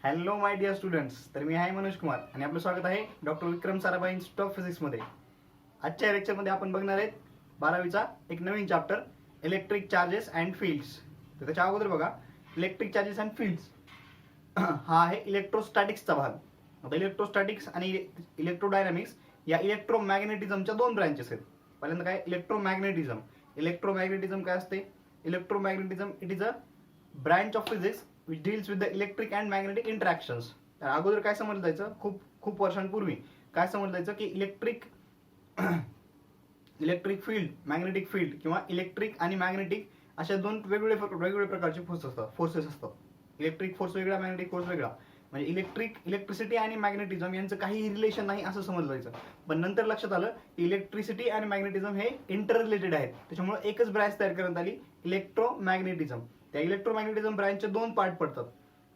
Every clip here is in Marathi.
हॅलो माय डिअर स्टुडंट्स, तर मी आहे मनोज कुमार आणि आपलं स्वागत आहे doctor Vikram Sarabhai institute of फिजिक्समध्ये. आजच्या लेक्चरमध्ये आपण बघणार आहेत 12वीचा एक नवीन chapter electric charges and fields. तर त्याच्या अगोदर बघा, इलेक्ट्रिक चार्जेस अँड फील्ड्स हा आहे इलेक्ट्रोस्टॅटिक्सचा भाग. आता इलेक्ट्रोस्टॅटिक्स आणि इलेक्ट्रोडायनामिक्स या इलेक्ट्रोमॅग्नेटिझमच्या दोन ब्रँचेस आहेत. पहिल्यांदा काय इलेक्ट्रोमॅग्नेटिझम. इलेक्ट्रोमॅग्नेटिझम काय असते? Electromagnetism it is a branch of physics which deals with the electric and magnetic interactions. तर अगोदर काय समजलं जायचं, खूप वर्षांपूर्वी काय समजलं जायचं की इलेक्ट्रिक फील्ड, मॅग्नेटिक फील्ड किंवा इलेक्ट्रिक आणि मॅग्नेटिक अशा दोन वेगवेगळे प्रकारचे फोर्सेस असतात. इलेक्ट्रिक फोर्स वेगळा, मॅग्नेटिक फोर्स वेगळा. म्हणजे इलेक्ट्रिसिटी आणि मॅग्नेटिझम यांचं काही रिलेशन नाही असं समजलं जायचं. पण नंतर लक्षात आलं की इलेक्ट्रिसिटी आणि मॅग्नेटिझम हे इंटर रिलेटेड आहेत. त्याच्यामुळे एकच ब्रँच तयार करण्यात आली, इलेक्ट्रोमॅग्नेटिझम. त्या इलेक्ट्रोमॅग्नेटिझम ब्रँचचे दोन पार्ट पडतात,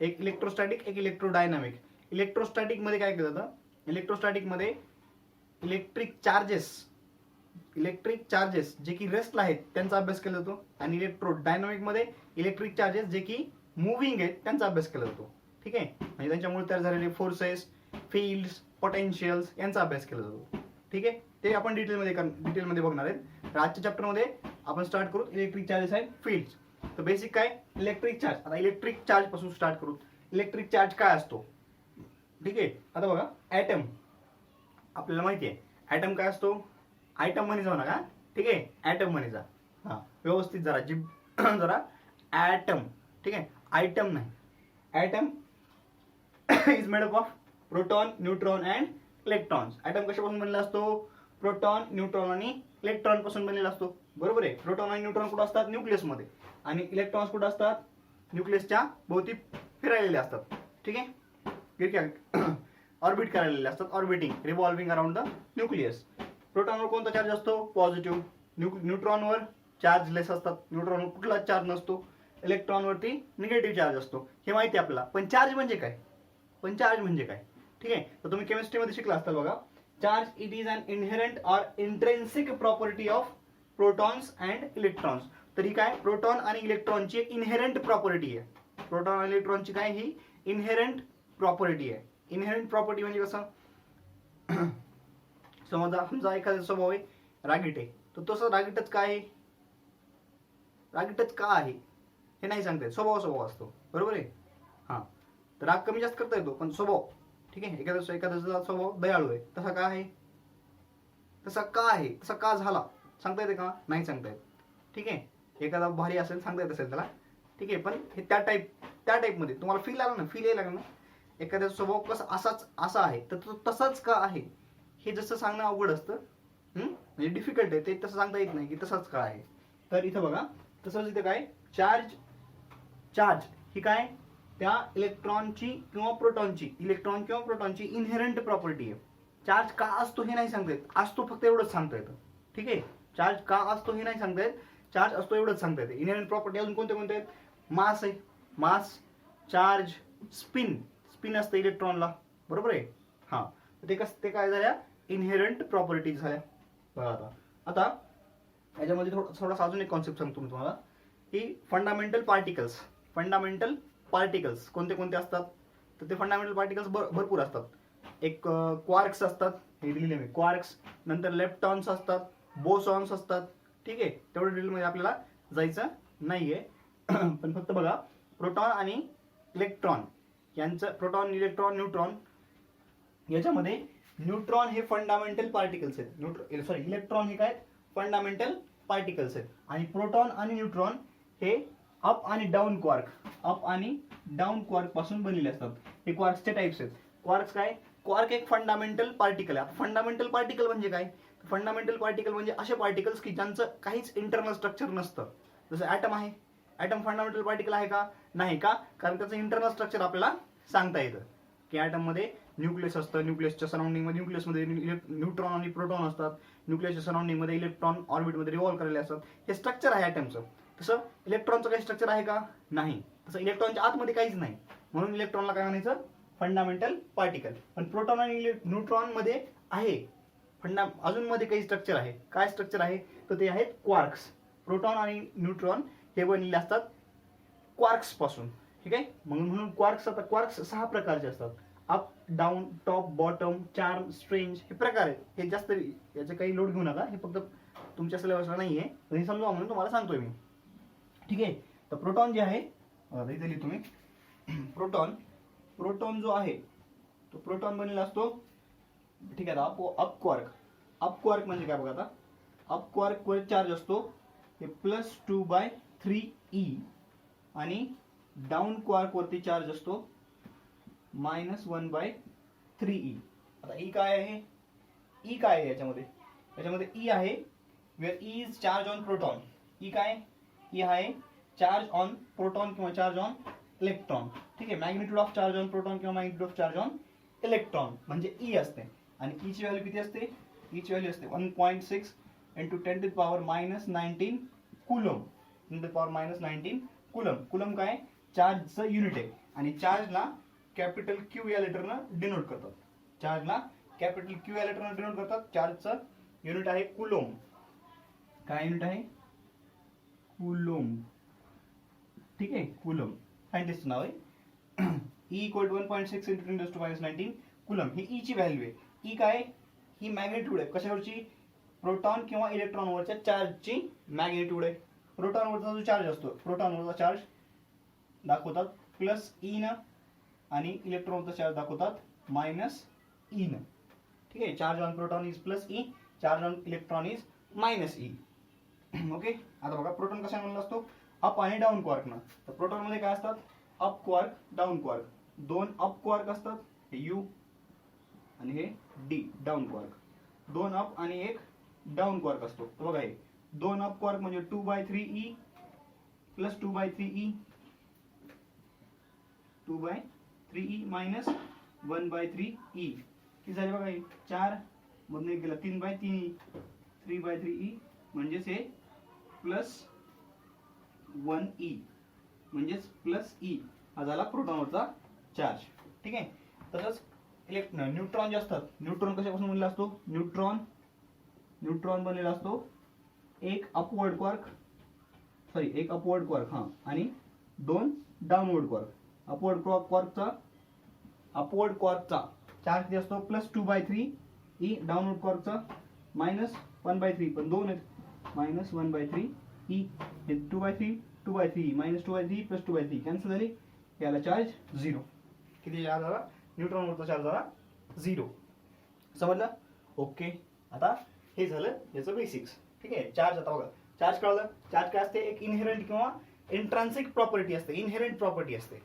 एक इलेक्ट्रोस्टॅटिक, एक इलेक्ट्रोडायनामिक. इलेक्ट्रोस्टॅटिक मध्ये काय केलं जातं? इलेक्ट्रोस्टॅटिक मध्ये इलेक्ट्रिक चार्जेस जे की रेस्टला आहेत त्यांचा अभ्यास केला जातो, आणि इलेक्ट्रोडायनामिक मध्ये इलेक्ट्रिक चार्जेस जे की मुव्हिंग आहेत त्यांचा अभ्यास केला जातो. ठीक आहे, म्हणजे त्यांच्यामुळे तयार झालेले फोर्सेस, फील्ड्स, पोटेन्शियल्स यांचा अभ्यास केला जातो. ठीक आहे, ते आपण डिटेलमध्ये बघणार आहेत. तर आजच्या चॅप्टरमध्ये आपण स्टार्ट करू इलेक्ट्रिक चार्जेस अँड फील्ड्स. तर बेसिक काय इलेक्ट्रिक चार्ज. आता इलेक्ट्रिक चार्ज पासून स्टार्ट करू. इलेक्ट्रिक चार्ज काय असतो? ठीक आहे, आता बघा, ॲटम आपल्याला माहिती आहे. ॲटम काय असतो? आयटम म्हणे जाऊ नका, ठीक आहे, ॲटम म्हणे जा. हा, व्यवस्थित जरा ॲटम. ठीक आहे, आयटम नाही. Atom is made up of proton, neutron and electrons. Atom कशापासून बनलेला असतो? प्रोटॉन, न्यूट्रॉन आणि इलेक्ट्रॉन पासून बनलेला असतो. बरोबर आहे. प्रोटॉन आणि न्यूट्रॉन कुठे असतात? न्यूक्लियसमध्ये. आणि इलेक्ट्रॉन्स कुठे असतात? न्यूक्लियसच्या भोवती फिरायलेले असतात. ठीक आहे, ऑर्बिट करायलेले असतात, orbiting, revolving around the nucleus. प्रोटॉनवर कोणता चार्ज असतो? पॉझिटिव्ह. न्यूट्रॉनवर चार्ज लेस असतात. न्यूट्रॉनवर कुठलाच चार्ज नसतो. इलेक्ट्रॉनवरती निगेटिव्ह चार्ज असतो. हे माहिती आहे आपल्याला. पण चार्ज म्हणजे काय? ठीक आहे, तर तुम्ही केमिस्ट्रीमध्ये शिकला असता बघा. Charge it is an inherent or intrinsic property of protons and electrons. तरी काय, प्रोटॉन आणि इलेक्ट्रॉनची एक इनहेरंट प्रॉपर्टी आहे. प्रोटॉन आणि इलेक्ट्रॉनची काय, ही इनहेरंट प्रॉपर्टी आहे. इनहेरंट प्रॉपर्टी म्हणजे कसं? समजा एखादा स्वभाव आहे रागीट आहे, तर तसं रागीटच का आहे हे नाही सांगता येत. स्वभाव असतो. बरोबर आहे. हा, तर राग कमी जास्त करता येतो, पण स्वभाव, ठीक आहे, एखाद्याचा स्वभाव दयाळू आहे, तसा का झाला सांगता येते का? नाही सांगता येत. ठीक आहे, एखादा भारी असेल सांगता येत असेल त्याला, ठीक आहे, पण हे त्या टाईपमध्ये तुम्हाला फील यायला लागलं ना, एखाद्याचा स्वभाव कसा असा आहे तर तो तसाच का आहे हे जसं सांगणं अवघड असतं, म्हणजे डिफिकल्ट आहे ते. तसं सांगता येत नाही की तसाच का आहे. तर इथं बघा, तसंच इथं काय, चार्ज ही काय, त्या इलेक्ट्रॉन किंवा प्रोटॉनची इनहेरंट प्रॉपर्टी आहे. चार्ज का असतो हे नाही सांगता येत, असतो फक्त एवढंच सांगता येतं. ठीक आहे, चार्ज का असतो हे नाही सांगता येत, चार्ज असतो एवढंच सांगता येते. इनहेरंट प्रॉपर्टी अजून कोणते आहेत? मास आहे, मास, चार्ज, स्पिन असतं इलेक्ट्रॉनला. बरोबर आहे. हा, ते काय झाल्या? इनहेरंट प्रॉपर्टीज झाल्या. बघा आता याच्यामध्ये थोडासा अजून एक कॉन्सेप्ट सांगतो मी तुम्हाला, की फंडामेंटल पार्टिकल्स कोणते असतात? तर ते फंडामेंटल पार्टिकल्स भरपूर असतात. एक क्वार्क्स असतात, हे दिलेले मी, क्वार्क्स. नंतर लेप्टॉन्स असतात, बोसॉन्स असतात. ठीक आहे, तेवढं डिटेलमध्ये आपल्याला जायचं नाहीये. पण फक्त बघा, प्रोटॉन आणि इलेक्ट्रॉन यांचं, प्रोटॉन, इलेक्ट्रॉन, न्यूट्रॉन याच्यामध्ये न्यूट्रॉन हे फंडामेंटल पार्टिकल्स आहेत. इलेक्ट्रॉन हे काय, फंडामेंटल पार्टिकल्स आहेत. आणि प्रोटॉन आणि न्यूट्रॉन हे अप आणि डाऊन क्वार्क पासून बनलेले असतात. हे क्वार्क्सचे टाइप्स आहेत. क्वार्क्स काय, क्वार्क एक फंडामेंटल पार्टिकल आहे. फंडामेंटल पार्टिकल म्हणजे काय? फंडामेंटल पार्टिकल म्हणजे असे पार्टिकल्स की ज्यांचं काहीच इंटरनल स्ट्रक्चर नसतं. जसं ॲटम आहे. ॲटम फंडामेंटल पार्टिकल आहे का? नाही. का? कारण त्याचं इंटरनल स्ट्रक्चर आपल्याला सांगता येतं की ॲटममध्ये न्यूक्लियस असतं, न्यूक्लियसच्या सराउंडिंगमध्ये न्यूट्रॉन आणि प्रोटॉन असतात, न्यूक्लियसच्या सराउंडिंगमध्ये इलेक्ट्रॉन ऑर्बिटमध्ये रिव्हॉल्व करायले असतात. हे स्ट्रक्चर आहे ॲटमचं. तसं इलेक्ट्रॉनचं काही स्ट्रक्चर आहे का? नाही. तसं इलेक्ट्रॉनच्या आतमध्ये काहीच नाही, म्हणून इलेक्ट्रॉनला काय म्हणायचं? Fundamental particle. पण प्रोटॉन आणि न्यूट्रॉन मध्ये आहे अजून मध्ये काही स्ट्रक्चर आहे. काय स्ट्रक्चर आहे? तर ते आहेत क्वार्क्स. प्रोटॉन आणि न्यूट्रॉन हे बनलेले असतात क्वार्क्स पासून. ठीक आहे. म्हणून क्वार्क्स, आता क्वार्क्स 6 प्रकारचे असतात. Up, down, top, bottom, charm, strange हे प्रकार आहेत. हे जास्त याचे काही लोड घेऊ नका, हे फक्त तुमच्या सिलेबसला नाही आहे, हे समजा म्हणून तुम्हाला सांगतोय मी. ठीक आहे. तर प्रोटॉन जे आहे इथे लिहितो मी. प्रोटॉन जो आहे तो प्रोटॉन बनलेला असतो. ठीक आहे. अप क्वार्क म्हणजे काय बघा, आता अप क्वार्क वर चार्ज असतो हे +2/3e आणि डाऊन क्वार्क वरती चार्ज असतो -1/3e. आता ई काय आहे, ई काय आहे याच्यामध्ये ई आहे where e is charge on proton. E काय, ई आहे चार्ज ऑन प्रोटॉन किंवा चार्ज ऑन इलेक्ट्रॉन. ठीक आहे. Magnitude of charge on proton किंवा magnitude of charge on electron म्हणजे ई असते. आणि ई ची व्हॅल्यू किती असते, ई ची व्हॅल्यू असते 1.6 × 10⁻19 कुलम. 10⁻19 कुलम. कुलम काय, चार्जचं युनिट आहे. आणि चार्जला कॅपिटल क्यू या लेटरनं डिनोट करतात. चार्जचं युनिट आहे कुलोम. काय युनिट आहे, कुलोम. ठीक आहे, कुलोम सायंटिस्ट नाव आहे. E = 1.6 × 10⁻19 कुलम ही ई ची व्हॅल्यू आहे. ई काय, ही मॅग्निट्यूड आहे कशावरची, प्रोटॉन किंवा इलेक्ट्रॉनवरच्या चार्जची मॅग्निट्यूड आहे. प्रोटॉनवरचा जो चार्ज असतो, प्रोटॉनवरचा चार्ज दाखवतात +e न आणि इलेक्ट्रॉनचा चार्ज दाखवतात -e न. ठीक आहे. Charge on proton is +e, charge on electron is -e. Okay. आता बघा प्रोटॉन कशा म्हणला असतो, अप आणि डाऊन क्वार्कनं. तर प्रोटॉन मध्ये काय असतात, up quark, down quark. 2 up quark असतात, हे U आणि हे D डाऊन क्वार्क. 2 अप आणि 1 डाऊन क्वार्क असतो. तर बघा हे 2 अप क्वार्क म्हणजे 2/3e + 2/3e 2/3e -1/3e किती झाले बघा, हे 4 मधून 1 गेला 3/3e 3/3e म्हणजेच हे +1e म्हणजेच +e हा झाला प्रोटॉनवरचा चार्ज. ठीक आहे. तसंच न्यूट्रॉन जे असतात, न्यूट्रॉन कशापासून बनलेला असतो, न्यूट्रॉन बनलेला असतो एक अपवर्ड क्वार्क हा आणि 2 डाऊनवर्ड क्वार्क. अपवर्ड क्वार्कचा चार्ज किती असतो +2/3e, डाऊनवर्ड क्वार्कचा -1/3 पण 2 आहेत -1/3e. हे 2/3 2/3 -2/3 + 2/3 कॅन्सल झाली, याला चार्ज 0. किती चार्ज झाला, न्यूट्रॉनवरचा चार्ज झाला 0. समजलं. ओके. आता हे झालं याचं बेसिक्स. ठीक आहे. चार्ज, आता बघा चार्ज कळलं. चार्ज काय असते, एक इनहेरंट किंवा इंट्रान्सिक प्रॉपर्टी असते, इनहेरंट प्रॉपर्टी असते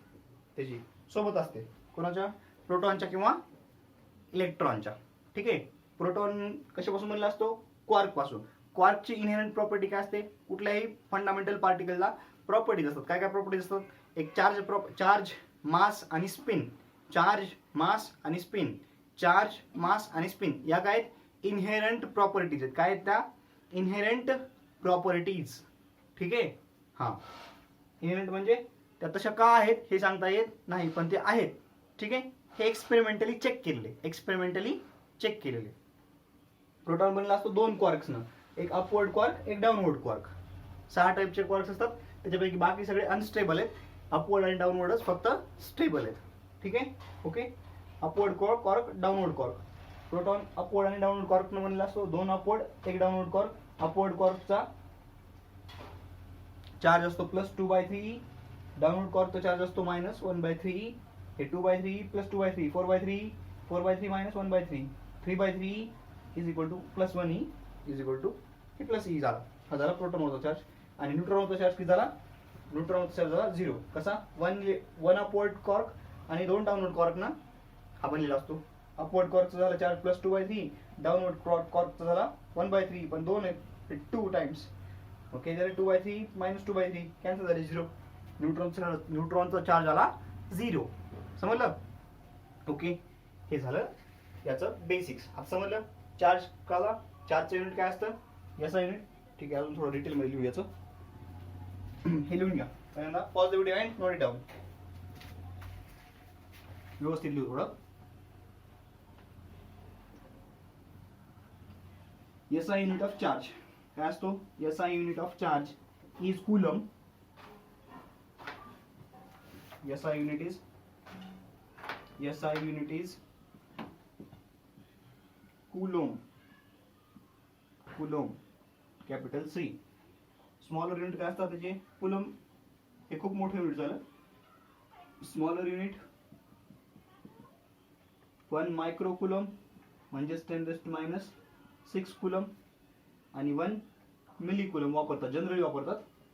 त्याची सोबत असते कोणाच्या, प्रोटॉनच्या किंवा इलेक्ट्रॉनच्या. ठीक आहे. प्रोटॉन कशापासून बनला असतो, क्वार्क पासून. क्वार्कची इनहेरंट प्रॉपर्टी काय असते, कुठल्याही फंडामेंटल पार्टिकलला प्रॉपर्टीज असतात. काय काय प्रॉपर्टीज असतात, एक चार्ज, मास आणि स्पिन. चार्ज, मास आणि स्पिन. चार्ज, मास आणि स्पिन या काय आहेत, इनहेरंट प्रॉपर्टीज आहेत. काय आहेत त्या, इनहेरंट प्रॉपर्टीज. ठीक आहे. हा, इनहेरंट म्हणजे त्या तशा का आहेत हे सांगता येत नाही, पण ते आहेत. ठीक आहे. हे एक्सपेरिमेंटली चेक केलेले. प्रोटॉन बनला असतो 2 क्वार्क्सनं, एक अपवर्ड क्वार्क, एक डाऊनवर्ड क्वार्क. 6 टाईपचे क्वार्क्स असतात, त्याच्यापैकी बाकी सगळे अनस्टेबल आहेत. अपवर्ड आणि डाऊनवर्डच फक्त स्टेबल आहेत. ठीक आहे. Okay. Upward quark, downward quark. Proton upward आणि डाऊनवर्ड क्वार्कनं बनलेला असतो, 2 अपवर्ड, 1 डाऊनवर्ड क्वार्क. अपवर्ड क्वार्कचा चार्ज असतो +2/3e, डाऊनवर्ड क्वार्कचा चार्ज असतो -1/3e. हे 2/3e + 2/3 4/3e, 4/3 -1/3 3/3e = +1e हे +e झाला. हा झाला प्रोटॉनवरचा चार्ज. आणि न्यूट्रॉनवरचा चार्ज किती झाला, न्यूट्रॉनवरचा चार्ज झाला 0. कसा, 1 अपवर्ड क्वार्क आणि 2 डाऊनवर्ड क्वार्कनं हा बनलेला असतो. अपवर्ड क्वार्कचा झाला चार्ज +2/3, डाऊनवर्ड क्वार्कचा झाला 1/3 पण 2 आहेत 2 टाइम्स. ओके. झाले 2/3 -2/3 कॅन्सल झाले 0. न्यूट्रॉनचा चार्ज आला 0. समजलं. ओके. हे झालं याचं बेसिक्स. आता समजलं चार्ज कळला. चार्जचं युनिट काय असतं, याचं युनिट. ठीक आहे. अजून थोडं डिटेलमध्ये लिहू याचं. हे लिहून घ्या पहिल्यांदा. Pause the video and note it down. व्यवस्थित लिहू थोडं. SI युनिट ऑफ चार्ज काय असतो, SI unit of charge is coulomb. SI unit is Coulomb. Capital C. Smaller unit काय असतात त्याचे? कुलम. हे खूप मोठं युनिट झालं. स्मॉलर युनिट 1 मायक्रो कुलम म्हणजेच 10⁻⁶ कुलम आणि 1 मिली कुलम वापरतात.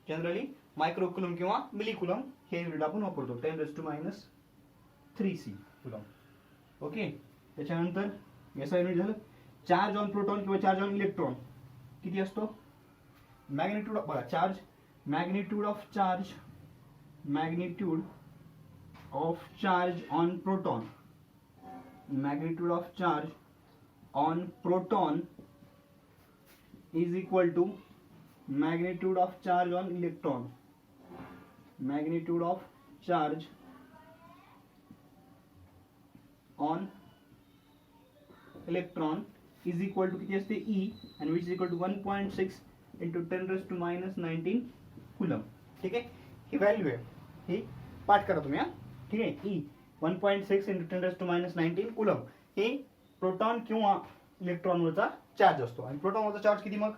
जनरली मायक्रो कुलम किंवा मिली कुलम हे युनिट आपण वापरतो. 10⁻³ कुलम. ओके. त्याच्यानंतर SI युनिट झालं. चार्ज ऑन प्रोटॉन किंवा चार्ज ऑन इलेक्ट्रॉन किती असतो? Magnitude of charge, magnitude of charge on proton, magnitude of charge on proton is equal to magnitude of charge on electron. Magnitude of charge on electron is equal to किती असते? E आणि which is equal to 1.6 into 10⁻⁹ coulomb. ठीक आहे. ही व्हॅल्यू आहे, ही पाठ करा तुम्ही. ठीक आहे. E 1.6 इंटू 10⁻⁹ कुलम हे प्रोटॉन किंवा इलेक्ट्रॉनवरचा चार्ज असतो. आणि प्रोटॉनवरचा चार्ज किती? मग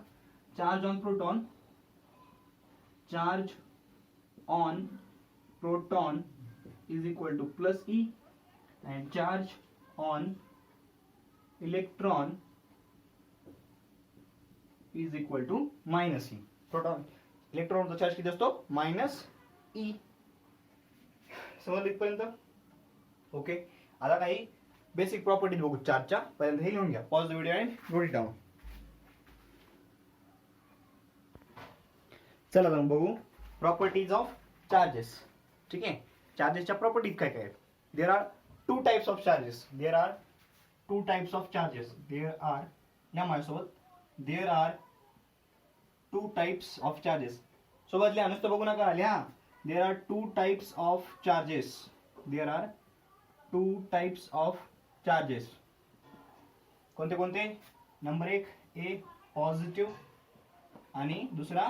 charge on proton is equal to +E and charge on electron is equal to -E. Proton इलेक्ट्रॉनचा चार्ज किती असतो? -E. समजलं इथपर्यंत? ओके. आता काही बेसिक प्रॉपर्टीज बघू चार्जच्या. पर्यंत हे लिहून घ्या. Pause the video and note it down. चला मग बघू प्रॉपर्टीज ऑफ चार्जेस. ठीक आहे. चार्जेसच्या प्रॉपर्टीज काय काय आहेत? There are two types of charges. There are two types of charges. There are two types of charges. सोबत लिहा, नुसतं बघू नका, लिहा. There are two types of charges. There are two types of charges. कोणते कोणते? नंबर 1 A पॉझिटिव्ह आणि दुसरा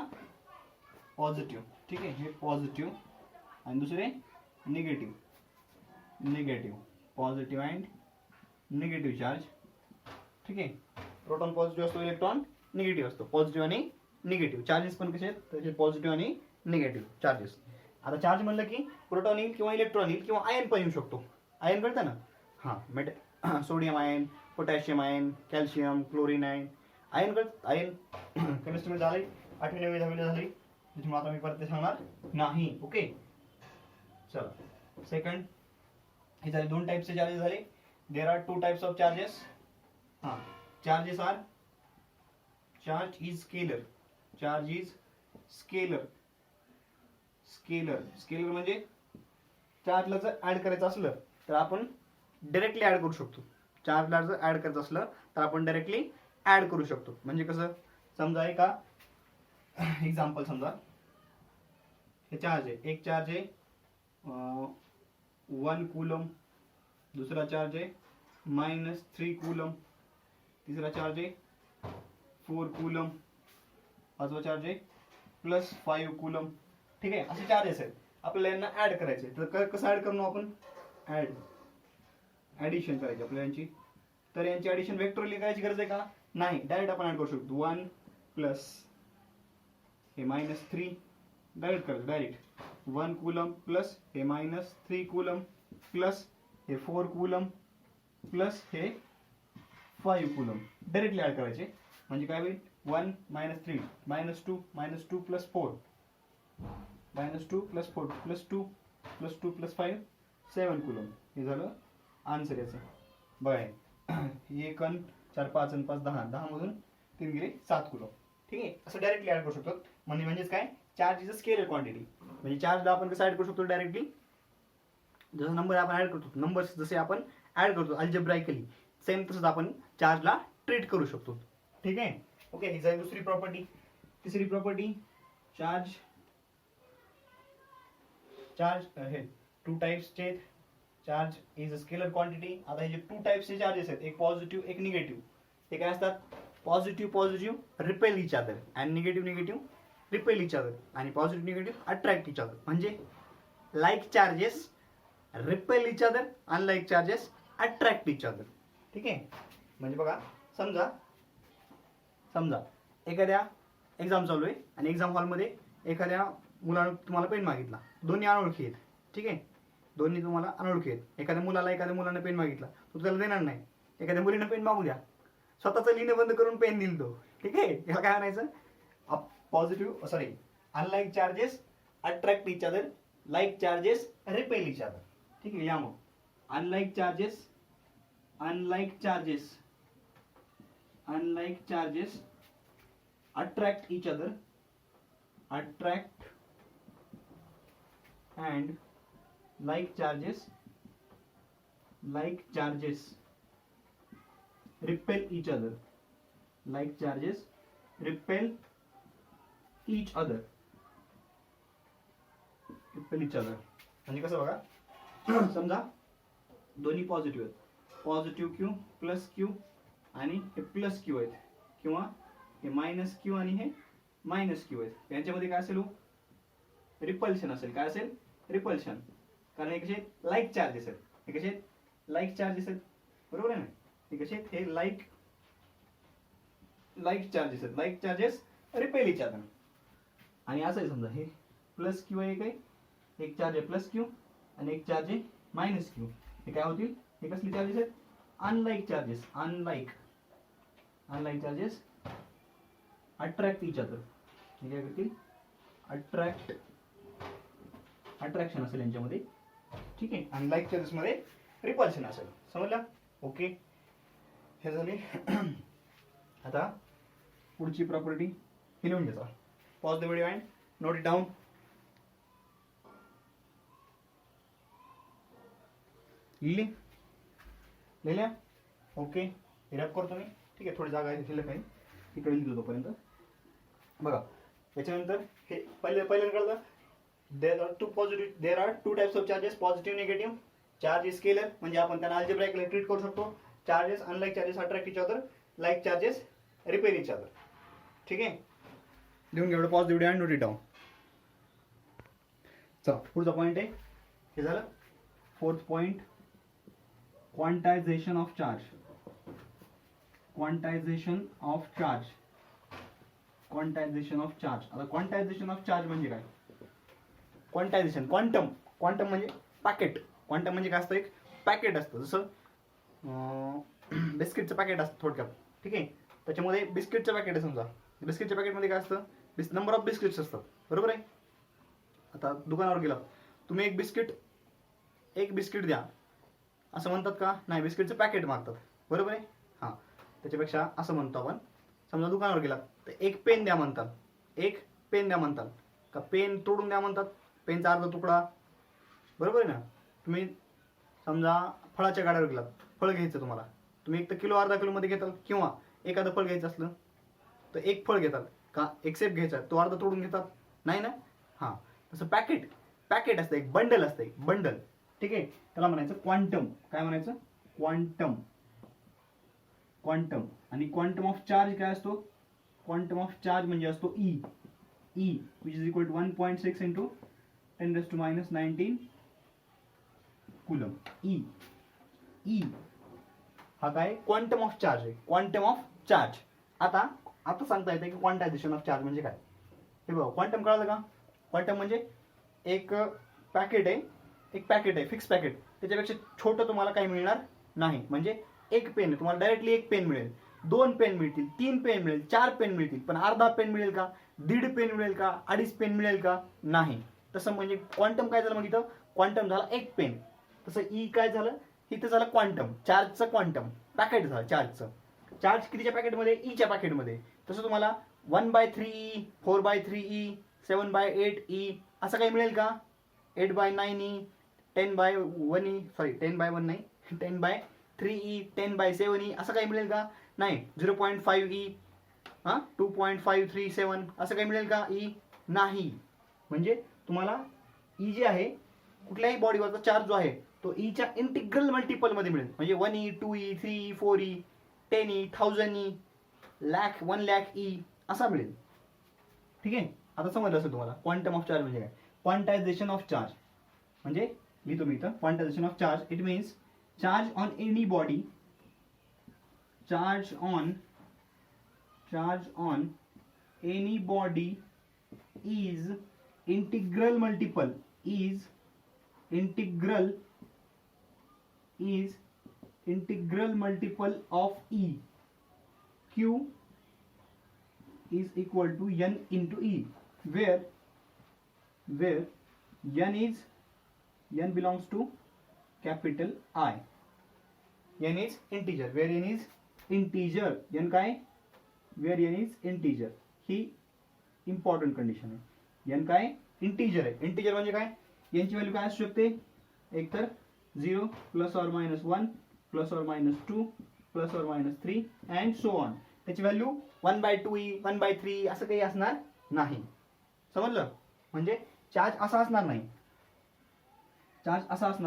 पॉझिटिव्ह. ठीक आहे. हे पॉझिटिव्ह आणि दुसरे negative. Positive and negative charge. ठीक आहे. प्रोटॉन पॉझिटिव्ह असतो, इलेक्ट्रॉन निगेटिव्ह असतो. पॉझिटिव्ह आणि निगेटिव्ह चार्जेस पण कसे आहेत? त्याचे पॉझिटिव्ह आणि निगेटिव्ह चार्जेस. आता चार्ज म्हणलं की प्रोटॉन येईल किंवा इलेक्ट्रॉन येईल किंवा आयन पण येऊ शकतो. आयन कळतं ना? हां. Sodium ion, potassium ion, calcium, chlorine ion. Ion कळत? आयन केमिस्ट्रीमध्ये झाले, 8वी 9वी 10वी झाली. त्याच्यामुळे आता मी परत ते सांगणार नाही. ओके. चला सेकंड. हे झाले दोन टाइप्सचे चार्जेस झाले. There are two types of charges. हां. चार्ज इज स्केलर म्हणजे चार्जला जर ऍड करायचं असलं तर आपण डायरेक्टली ऍड करू शकतो. चार्जला जर ऍड करायचं असलं तर आपण डायरेक्टली ऍड करू शकतो. म्हणजे कसं? समजा एका एक्झाम्पल समजा हे चार्ज आहे. एक चार्ज आहे 1 कूलम, दूसरा चार्ज है -3 कूलम, तीसरा चार्ज है 4 कूलम, पाचवा चार्ज है +5 कूलम. ठीक आहे. असे चार्जेस आहेत. आपल्याला यांना ऍड करायचे. तर कसं ऍड करणार आपण? ऍडिशन करायची आपल्याला यांची. तर यांची ऍडिशन वेक्टरली करायची गरज आहे का? नाही. डायरेक्ट आपण ऍड करू शकतो. 1 प्लस हे -3 डायरेक्ट करायचं. डायरेक्ट 1 कूलम प्लस हे -3 कूलम प्लस हे 4 कूलम प्लस हे 5 कूलम डायरेक्टली ऍड करायचे. म्हणजे काय होईल? 1 -3 -2 -2 + 4 -2 + 4 +2 +2 + 5 7 कूलम. हे झालं आन्सर याचं. बघा हे 1 अन 4 5 अन 5 10 10 मधून 3 गेले 7 कूलम. ठीक आहे. असं डायरेक्टली ऍड करू शकतो. म्हणजेच काय? Charge is a scalar quantity. म्हणजे चार्जला आपण कसं ऍड करू शकतो? डायरेक्टली जसं नंबर आपण ऍड करतो, नंबर्स जसे आपण ऍड करतो अल्जेब्राइकली, सेम तसंच आपण चार्जला ट्रीट करू शकतो. ठीक आहे. ओके. ही झाली दुसरी प्रॉपर्टी. तिसरी प्रॉपर्टी चार्ज हे टू टाइप्सचे. Charge is a scalar quantity. आता हे जे टू टाइप्सचे चार्जेस आहेत, एक पॉझिटिव्ह एक निगेटिव्ह, ते काय असतात? Positive repel each other and negative repel each other. आणि positive negative attract each other. म्हणजे like charges repel each other, unlike charges attract each other. ठीक आहे. म्हणजे बघा, समजा एखाद्या एक्झाम चालू आहे आणि एक्झाम हॉलमध्ये एखाद्या मुलानं तुम्हाला पेन मागितला. दोन्ही अनोळखी आहेत. ठीक आहे. दोन्ही तुम्हाला अनोळखी आहेत. एखाद्या मुलानं पेन मागितला, तो त्याला देणार नाही. एखाद्या मुलीनं पेन मागू द्या, स्वतःचं लिहिणं बंद करून पेन दिल तो. ठीक आहे. याला काय म्हणायचं? Unlike charges attract each other, like charges repel each other. ठीक आहे. या मग unlike charges attract each other, attract and like charges repel each other, like charges repel each other. म्हणजे कसं बघा, समजा दोन्ही पॉझिटिव्ह आहेत, पॉझिटिव्ह क्यू प्लस क्यू आणि हे प्लस क्यू आहेत, किंवा हे मायनस क्यू आणि हे मायनस क्यू आहेत. यांच्यामध्ये काय असेल? रिपल्शन असेल. काय असेल? रिपल्शन. कारण हे कसे लाईक चार्जेस आहेत. हे कसे लाईक चार्जेस आहेत, बरोबर आहे ना? हे कसे हे लाईक चार्जेस आहेत. Like charges repel each other. आणि असं आहे, समजा हे प्लस क्यू आहे, काय एक चार्ज आहे प्लस क्यू आणि एक चार्ज आहे मायनस क्यू. हे काय होतील? हे कसले चार्जेस आहेत? Unlike charges. Unlike charges attract each other. हे काय करतील? अट्रॅक्शन असेल यांच्यामध्ये. ठीक आहे. अनलाईक चार्जेस मध्ये रिपल्शन असेल. समजलं? ओके. हे झाले. आता पुढची प्रॉपर्टी ही लिहून घ्यायचा. Pause the video and note it down. लिहिल्या? ओके. रॅप करतो मी. ठीक आहे. थोडी जागा आहे शिल्लक आहे, तिकडे लिहितो तोपर्यंत. बघा, याच्यानंतर हे पहिल्यांदा कळलं. There are two types of charges, positive negative. Charge is scalar, म्हणजे आपण त्यांना अल्जेब्राइकली ट्रीट करू शकतो. Charges unlike charges attract each other, like charges repel each other. ठीक आहे. लिहून घ्या. Pause video and note it down. चला, पुढचा पॉईंट आहे, हे झालं 4th point, quantization of charge. Quantization of charge. आता क्वांटायझेशन ऑफ चार्ज म्हणजे काय? क्वांटायझेशन, क्वांटम म्हणजे पॅकेट. क्वांटम म्हणजे काय असतं? एक पॅकेट असतं. जसं बिस्किटचं पॅकेट असतं थोडक्यात. ठीक आहे. त्याच्यामध्ये बिस्किटचं पॅकेट आहे. समजा बिस्किटच्या पॅकेटमध्ये काय असतं? नंबर ऑफ बिस्किट्स असतात, बरोबर आहे. आता दुकानावर गेला, तुम्ही एक बिस्किट द्या असं म्हणतात का? नाही, बिस्किटचं पॅकेट मागतात, बरोबर आहे. हां, त्याच्यापेक्षा असं म्हणतो आपण, समजा दुकानावर गेला तर एक पेन द्या म्हणतात. का पेन तोडून द्या म्हणतात? पेनचा अर्धा तुकडा, बरोबर आहे ना. तुम्ही समजा फळाच्या गाड्यावर गेलात, फळ घ्यायचं तुम्हाला, तुम्ही एक तर किलो अर्धा किलोमध्ये घेताल, किंवा एखादं फळ घ्यायचं असलं तर एक फळ घेतात का? एक सेप घ्यायचा, तो अर्धा तोडून घेतात? नाही ना. हां, तसं पॅकेट असतं, एक बंडल असतं, एक बंडल. ठीक आहे. त्याला म्हणायचं क्वांटम. काय म्हणायचं? क्वांटम. आणि क्वांटम ऑफ चार्ज काय असतो? क्वांटम ऑफ चार्ज म्हणजे असतो E, which is equal to 1.6 into 10⁻⁹ coulomb. E हा काय? क्वांटम ऑफ चार्ज आहे. Quantum of charge. आता सांगता येते की क्वांटायझेशन ऑफ चार्ज म्हणजे काय. हे बघा, क्वांटम कळलं का? क्वांटम म्हणजे एक पॅकेट आहे, फिक्स पॅकेट. त्याच्यापेक्षा छोटं तुम्हाला काही मिळणार नाही. म्हणजे एक पेन आहे, तुम्हाला डायरेक्टली एक पेन मिळेल, 2 पेन मिळतील, 3 पेन मिळेल, 4 पेन मिळतील, पण अर्धा पेन मिळेल का? 1.5 पेन मिळेल का? 2.5 पेन मिळेल का? नाही. तसं म्हणजे क्वांटम काय झालं? मग इथं क्वांटम झाला एक पेन. तसं ई काय झालं? इथं झालं क्वांटम, चार्जचं क्वांटम, पॅकेट झालं चार्जचं. चार्ज कितीच्या पॅकेटमध्ये? ईच्या पॅकेटमध्ये. तसं तुम्हाला 1/3E, 4/3E, 7/8E असं काही मिळेल का? 8/9E, 10/1E, 10/1 नाही, 10/3E, 10/7E असं काही मिळेल का? नाही. 0.5E, 2.537 असं काही मिळेल का? ई नाही. म्हणजे तुम्हाला ई जे आहे, कुठल्याही बॉडीवरचा चार्ज जो आहे तो ईच्या इंटिग्रल मल्टिपलमध्ये मिळेल. म्हणजे 1E, 2E, 3E, 4E, 10E, 1000E, 1,00,000E असा मिळेल. ठीक आहे. आता समजलं असेल तुम्हाला क्वांटम ऑफ चार्ज म्हणजे काय. क्वांटायझेशन ऑफ चार्ज म्हणजे लिहितो मी इथं quantization of charge. It means charge on any body, charge on any body is integral multiple of E. Q is equal to N into E, where N belongs to capital I. N is integer, where N is integer. N काय, where N is integer. He important condition आहे. N काय, इंटीजर आहे. इंटीजर म्हणजे काय, N ची व्हॅल्यू काय असू शकते, एक तर 0 plus or minus 1 plus or minus 2 plus or minus 3 and so on. त्याची व्हॅल्यू 1/2e 1/3 असं काही असणार नाही. समजलं? म्हणजे चार्ज असा असणार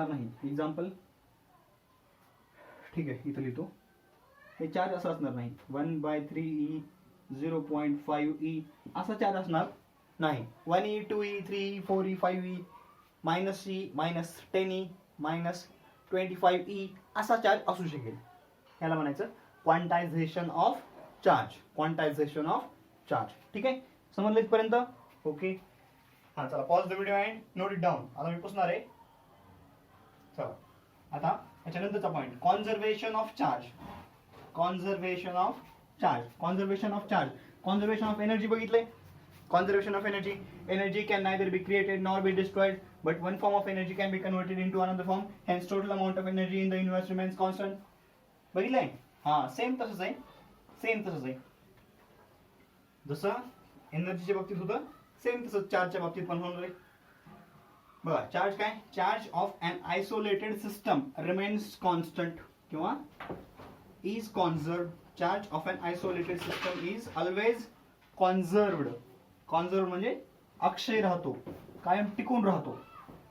नाही, एक्झाम्पल ठीक आहे इथं लिहितो. हे चार्ज असं असणार नाही 1/3e 0.5e असा चार्ज असणार नाही. 1e 2e 3e 4e 5e -e -10e -25e असा चार्ज असू शकेल. याला म्हणायचं क्वांटायझेशन ऑफ चार्ज. ठीक आहे, समजलं इथपर्यंत? ओके, हा चला pause the video and note it down. आता मी पुसणार आहे. चला आता याच्यानंतरचा पॉईंट, कॉन्झर्वेशन ऑफ एनर्जी बघितलंय. Conservation of energy. Energy can neither be created nor be destroyed, but one form of energy can be converted into another form. Hence, total amount of energy in the universe remains constant. बघितलंय? हा, सेम तसंच आहे. जसं एनर्जीच्या बाबतीत होतं सेम तसंच चार्जच्या बाबतीत पण होणार आहे. बघा, चार्ज काय, charge of an isolated system remains constant किंवा is conserved. Charge of an isolated system is always conserved. Conserved म्हणजे अक्षय राहतो, कायम टिकून राहतो.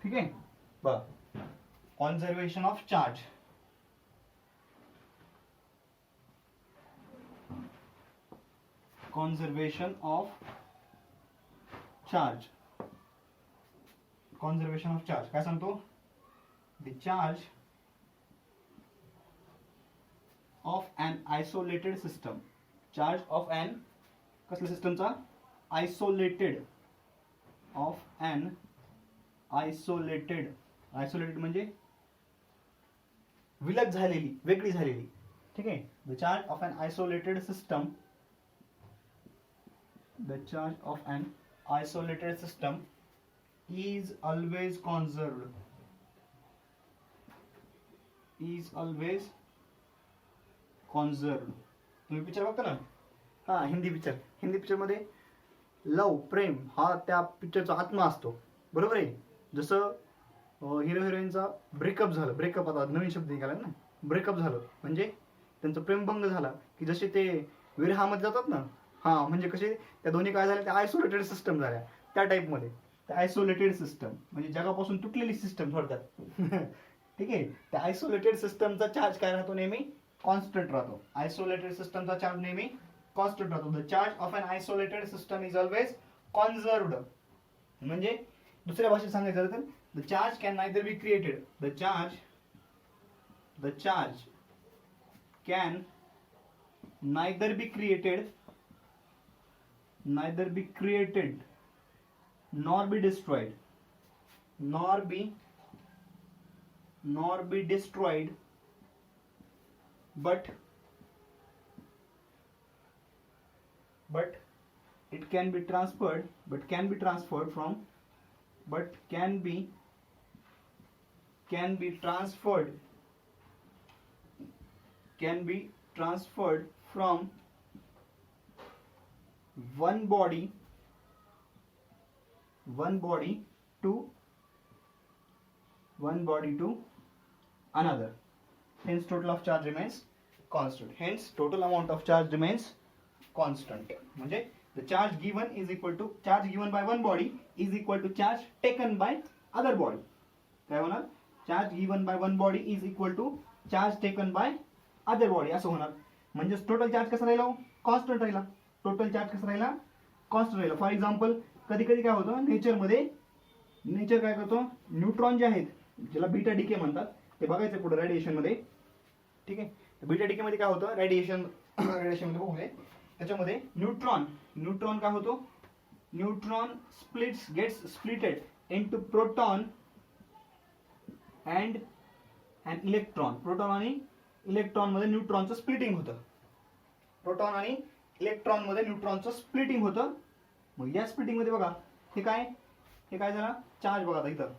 ठीक आहे, बघ, conservation of charge. Conservation of charge काय सांगतो, the charge of an isolated system. Charge of an कसल्या सिस्टमचा, आयसोलेटेड म्हणजे विलग झालेली, वेगळी झालेली. ठीक आहे, the charge of an isolated system is always conserved. तुम्ही पिक्चर बघता ना, हा हिंदी पिक्चर मध्ये लव, प्रेम हा त्या पिक्चरचा आत्मा असतो. बरोबर आहे. जसं हिरो हिरोईनचा ब्रेकअप झालं, ब्रेकअप आता नवीन शब्द निघाला ना, ब्रेकअप झालं म्हणजे त्यांचं प्रेमभंग झाला की जसे ते विरहामध्ये जातात ना, हा म्हणजे कसे त्या दोन्ही काय झाल्या, त्या आयसोलेटेड सिस्टम झाल्या. त्या टाईपमध्ये आयसोलेटेड सिस्टम म्हणजे जगापासून तुटलेली सिस्टम थोडक्यात. ठीक आहे, त्या आयसोलेटेड सिस्टमचा चार्ज काय राहतो, नेहमी कॉन्स्टंट राहतो. आयसोलेटेड सिस्टमचा चार्ज नेहमी कॉन्स्टंट राहतो. The charge of an isolated system is always conserved. म्हणजे दुसऱ्या भाषेत सांगायचं तर the charge can neither be created. The charge can neither be created nor be destroyed, but it can be transferred from one body to another. Hence total of charge remains constant. Hence total amount of charge remains constant. म्हणजे the charge given is equal to charge given by one body is equal to charge taken by other body. काय होणार, charge given by one body is equal to charge taken by other body असं होणार. म्हणजे टोटल चार्ज कसा राहिला, कॉन्स्टंट राहिला. टोटल चार्ज कसा राहिला, कॉन्स्टंट राहिला. फॉर एक्झाम्पल कधी कधी काय होतं नेचर काय करतो, न्यूट्रॉन जे आहेत ज्याला बीटा डिके म्हणतात ते बघायचं पुढे रेडिएशन मध्ये. ठीक आहे, बीटा डिके मध्ये काय होतं, रेडिएशन मध्ये बघूया. त्याच्यामध्ये न्यूट्रॉन काय होतो, neutron gets splitted into proton and electron. Proton आणि इलेक्ट्रॉन मध्ये न्यूट्रॉनचं स्प्लिटिंग होतं. प्रोटॉन आणि इलेक्ट्रॉन मध्ये न्यूट्रॉनचं स्प्लिटिंग होतं. मग या स्प्लिटिंग मध्ये बघा हे काय झालं, चार्ज बघा. आता इथं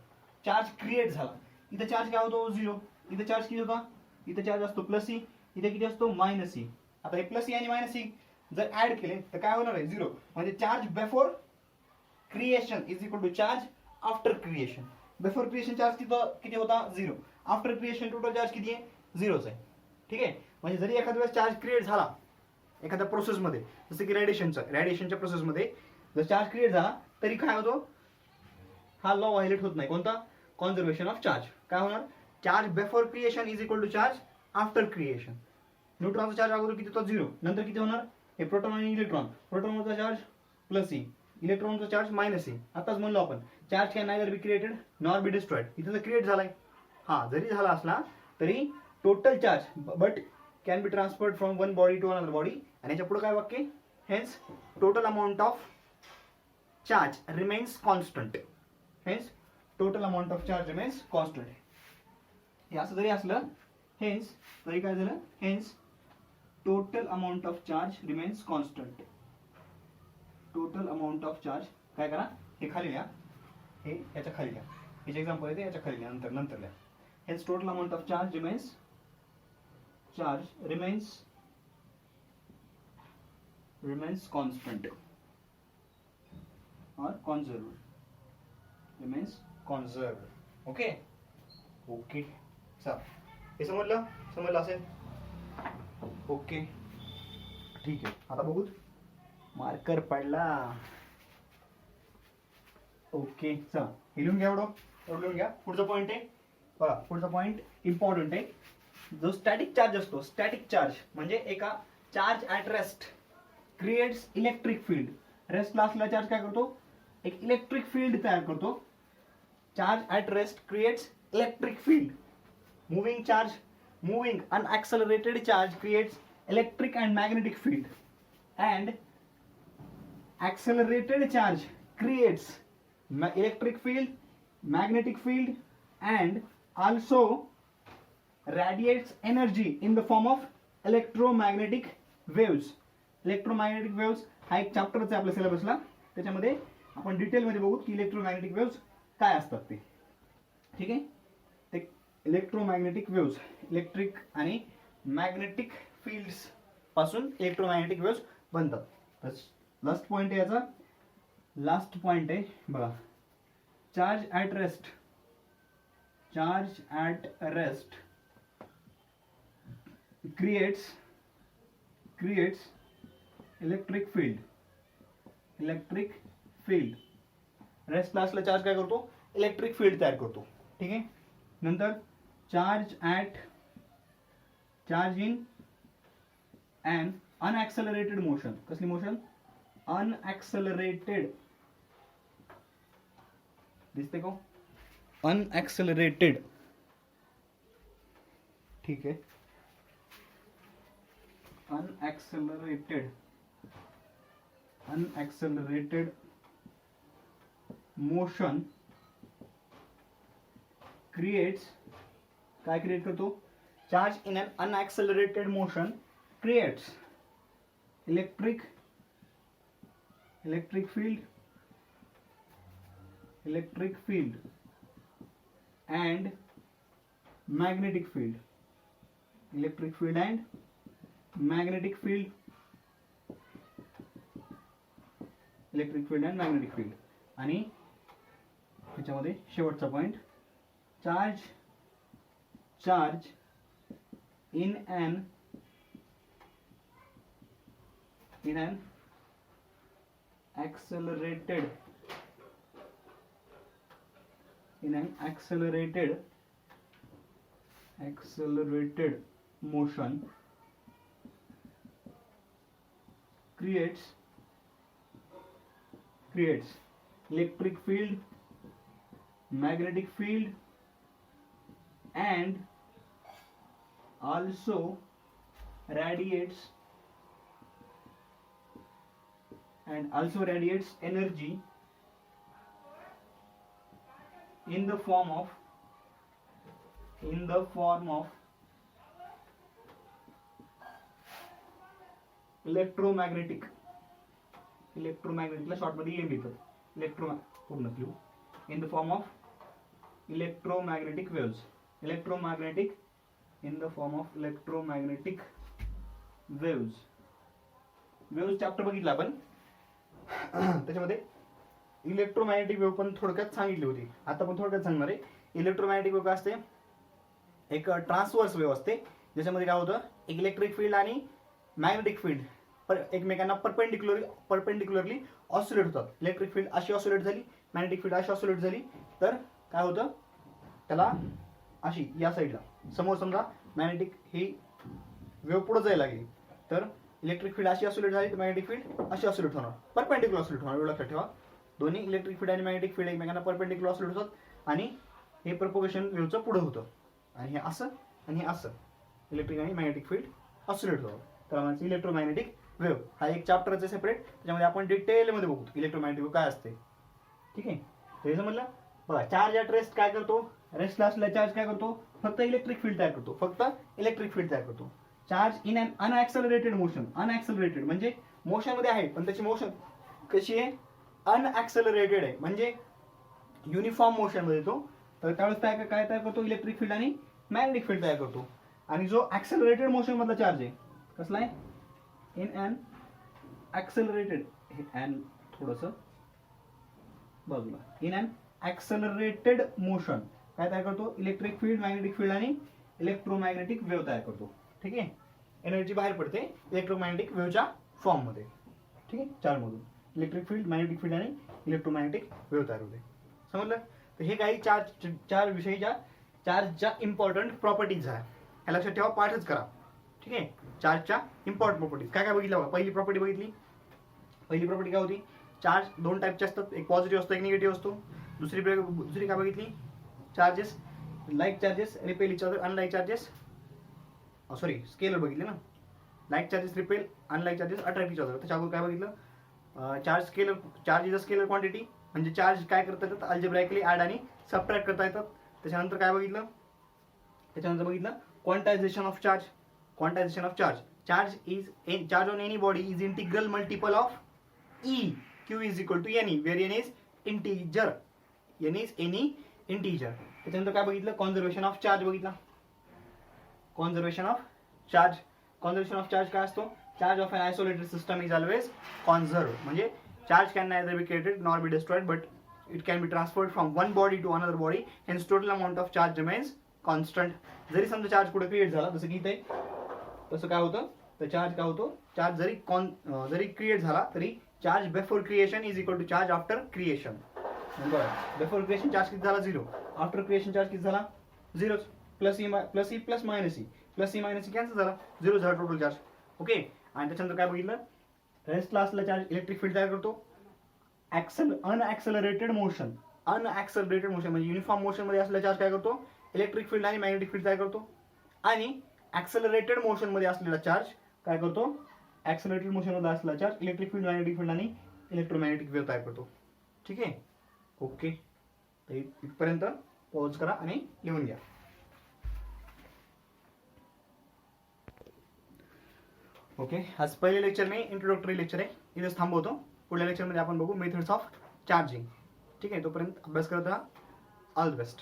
चार्ज क्रिएट झाला. इथं चार्ज काय होतो, 0. इथं चार्ज किती होता, इथं चार्ज असतो प्लस ई, इथे किती असतो मायनस ई. आता हे प्लस ई आणि मायनस ई जर ऍड केले तर काय होणार आहे, 0. म्हणजे charge before creation is equal to charge after creation. Before creation charge किती होता, 0. आफ्टर क्रिएशन टोटल चार्ज किती आहे, 0च आहे. ठीक आहे, म्हणजे जरी एखाद्या वेळेस चार्ज क्रिएट झाला एखाद्या प्रोसेसमध्ये, जसं की रेडिएशनच्या प्रोसेसमध्ये जर चार्ज क्रिएट झाला तरी काय होतो, हा लॉ व्हायलेट होत नाही. कोणता, कॉन्झर्वेशन ऑफ चार्ज. काय होणार, charge before creation is equal to charge after creation. न्यूट्रॉनचा चार्ज अगोदर किती होता, 0. नंतर किती होणार, हे प्रोटॉन आणि इलेक्ट्रॉन. प्रोटॉनचा चार्ज प्लस ई, इलेक्ट्रॉनचा चार्ज मायनस ई. आताच म्हणलो आपण charge can neither be created nor be destroyed. इथे जर क्रिएट झालाय, हा जरी झाला असला तरी total charge but can be transferred from one body to another body. आणि याच्या पुढे काय वाक्य, hence total amount of charge remains constant. Hence total amount of charge remains constant. हे असं जरी असलं हेन्स तरी काय झालं, hence total amount of charge remains constant. Total amount of charge काय करा, हे खाली लिहा, हे याच्या खाली लिहा. याचे एक्झाम्पल येते याच्या खाली लिहा, नंतर लिहा. Hence total amount of charge remains constant or conserved. Remains conserved. Okay चल, हे समजलं असेल. ओके ठीक आहे, आता बघू, मार्कर पडला. ओके चल, हे लिहून घ्या, एवढं लिहून घ्या. पुढचा पॉईंट आहे बघा, पुढचा पॉईंट इम्पॉर्टंट आहे. जो स्टॅटिक चार्ज असतो, स्टॅटिक चार्ज म्हणजे एका charge at rest creates electric field. रेस्टला असलेला चार्ज काय करतो, एक इलेक्ट्रिक फील्ड तयार करतो. Charge at rest creates electric field. moving unaccelerated charge creates electric and magnetic field, and accelerated charge creates electric field, magnetic field, and also radiates energy in the form of electromagnetic waves. Electromagnetic waves हा एक चॅप्टरच आहे आपल्या सिलेबसला. त्याच्यामध्ये आपण डिटेलमध्ये बघू की इलेक्ट्रोमॅग्नेटिक वेव्स काय असतात ते. ठीक आहे, ते इलेक्ट्रोमॅग्नेटिक वेव्स, इलेक्ट्रिक आणि मॅग्नेटिक फील्ड्स पासून इलेक्ट्रोमॅग्नेटिक वेव्स बनतात. तर लास्ट पॉइंट आहे याचा, लास्ट पॉइंट आहे बघा, charge at rest creates electric field. रेस्टला असला चार्ज काय करतो, इलेक्ट्रिक फील्ड तयार करतो. ठीक आहे, नंतर चार्ज इन अन अनॲक्सेलरेटेड मोशन. कसली मोशन, अनॲक्सेलरेटेड. दिसते का, अनॲक्सेलरेटेड. ठीक आहे, unaccelerated motion creates, काय क्रिएट करतो, charge in an unaccelerated motion creates electric field and magnetic field. Electric field and magnetic field. आणि त्याच्यामध्ये शेवटचा point, charge in an accelerated motion creates electric field, magnetic field and also radiates energy in the form of electromagnetic ला शॉर्ट मध्ये EM लिहितात, पूर्ण clue, in the form of electromagnetic waves, in the form of electromagnetic waves chapter बघितला आपण. त्याच्यामध्ये इलेक्ट्रोमॅग्नेटिक वेव्ह पण थोडक्यात सांगितली होती, आता पण थोडक्यात सांगणार आहे. इलेक्ट्रोमॅग्नेटिक वेव्ह काय असते, एक ट्रान्सवर्स वेव्ह असते, ज्याच्यामध्ये काय होतं, एक इलेक्ट्रिक फील्ड आणि मॅग्नेटिक फील्ड एकमेकांना परपेंडिक्युलरली ऑसिलेट होतात. इलेक्ट्रिक फील्ड अशी ऑसिलेट झाली, मॅग्नेटिक फील्ड अशी ऑसिलेट झाली, तर काय होतं, त्याला अशी या साईडला समोर समजा मॅग्नेटिक ही वेव्ह पुढे जायला लागली, तर इलेक्ट्रिक फील्ड अशी ऑसिलेट झाली तर मॅग्नेटिक फील्ड अशी ऑसिलेट होणार, परपेंडिक्युलर ऑसिलेट होणार. एवढं लक्षात ठेवा, दोन्ही इलेक्ट्रिक फील्ड आणि मॅग्नेटिक फील्ड एकमेकांना परपेंडिक्युलर ऑसिलेट होतात आणि हे प्रोपोगेशन वेव्हचं पुढे होतं, आणि हे असं आणि हे असं इलेक्ट्रिक आणि मॅग्नेटिक फील्ड ऑसिलेट होतं. तर म्हणजे इलेक्ट्रोमॅग्नेटिक वेव्ह हा एक चॅप्टरच आहे सेपरेट, त्याच्यामध्ये आपण डिटेलमध्ये बघू इलेक्ट्रोमॅग्नेटिक वेव्ह काय असते. ठीक आहे, तर हे समजलं. बघा, चार्ज ॲट रेस्ट काय करतो, रेस्टला असलेला चार्ज काय करतो, फक्त इलेक्ट्रिक फील्ड तयार करतो. चार्ज इन अन अनॲक्सेलरेटेड मोशन, अनॲक्सेलरेटेड म्हणजे मोशन मध्ये आहे पण त्याची मोशन कशी आहे, अनॲक्सेलरेटेड आहे, म्हणजे युनिफॉर्म मोशन मध्ये तो, तर त्यावेळेस काय तयार करतो, इलेक्ट्रिक फील्ड आणि मॅग्नेटिक फील्ड तयार करतो. आणि जो ॲक्सेलरेटेड मोशन मधला चार्ज आहे कसला आहे, इन अन ॲक्सेलरेटेड, हे अन थोडंसं बाजूला, इन अन ॲक्सेलरेटेड मोशन काय तयार करतो, इलेक्ट्रिक फील्ड, मॅग्नेटिक फील्ड आणि इलेक्ट्रोमॅग्नेटिक वेव्ह तयार करतो. ठीक आहे, एनर्जी बाहेर पडते इलेक्ट्रोमॅग्नेटिक वेव्हच्या फॉर्म मध्ये. ठीक आहे, चार मधून इलेक्ट्रिक फील्ड, मॅग्नेटिक फील्ड आणि इलेक्ट्रोमॅग्नेटिक वेव्ह तयार होते. समजलं. तर हे काही चार विषयीच्या चार्जच्या इम्पॉर्टंट प्रॉपर्टीज आहे, हे लक्षात ठेवा, पाठच करा. ठीक आहे, चार्जच्या इम्पॉर्टंट प्रॉपर्टीज काय बघितलं बघा. पहिली प्रॉपर्टी काय होती, चार्ज दोन टाईपचे असतात, एक पॉझिटिव्ह असतो, एक निगेटिव्ह असतो. दुसरी काय बघितली, charges, like charges repel each other, unlike charges, sorry scalar बघितले ना, like charges repel, unlike charges attract each other. त्याच्यावर काय बघितलं, charge is a scalar quantity, म्हणजे चार्ज काय करता येतात, अल्जेब्राइकली ऍड आणि सबट्रॅक्ट करता येतात. त्याच्यानंतर काय बघितलं, quantization of charge. Charge on any body is integral multiple of E. Q is equal to N, where N is integer. N is any integer. त्याच्यानंतर काय बघितलं, कॉन्झर्वेशन ऑफ चार्ज बघितला. कॉन्झर्वेशन ऑफ चार्ज काय असतो, charge of an isolated system is always conserve, म्हणजे charge can neither be created nor be destroyed, but it can be transferred from one body to another body, hence total amount of charge remains constant. जरी समजा चार्ज कुठे क्रिएट झाला, जसं की इथे, तसं काय होतं, तर चार्ज काय होतो, चार्ज जरी क्रिएट झाला तरी charge before creation is equal to charge after creation. Before creation charge किती झाला, 0. आफ्टर क्रिएशन चार्ज किती झाला, 0. Plus E plus minus E cancel झाला, 0 झाला टोटल चार्ज. ओके, आणि त्याच्यानंतर काय बघितलं, रेस्टला असलेला चार्ज इलेक्ट्रिक फील्ड तयार करतो. अनॲक्सेलरेटेड मोशन म्हणजे युनिफॉर्म मोशन मध्ये असलेला चार्ज काय करतो, इलेक्ट्रिक फील्ड आणि मॅग्नेटिक फील्ड तयार करतो. आणि ॲक्सेलरेटेड मोशन मध्ये असलेला चार्ज काय करतो, ॲक्सेलरेटेड मोशन मध्ये असलेला charge electric field, magnetic field आणि इलेक्ट्रोमॅग्नेटिक वेव्ह तयार करतो. ठीक आहे, ओके. तर इथपर्यंत पॉज करा आणि लिहून घ्या. ओके, आज पहिले लेक्चर मी इंट्रोडक्टरी लेक्चर आहे, इथेच थांबवतो. पुढल्या लेक्चरमध्ये आपण बघू मेथड्स ऑफ चार्जिंग. ठीक आहे, तोपर्यंत अभ्यास करत राहा. All the best.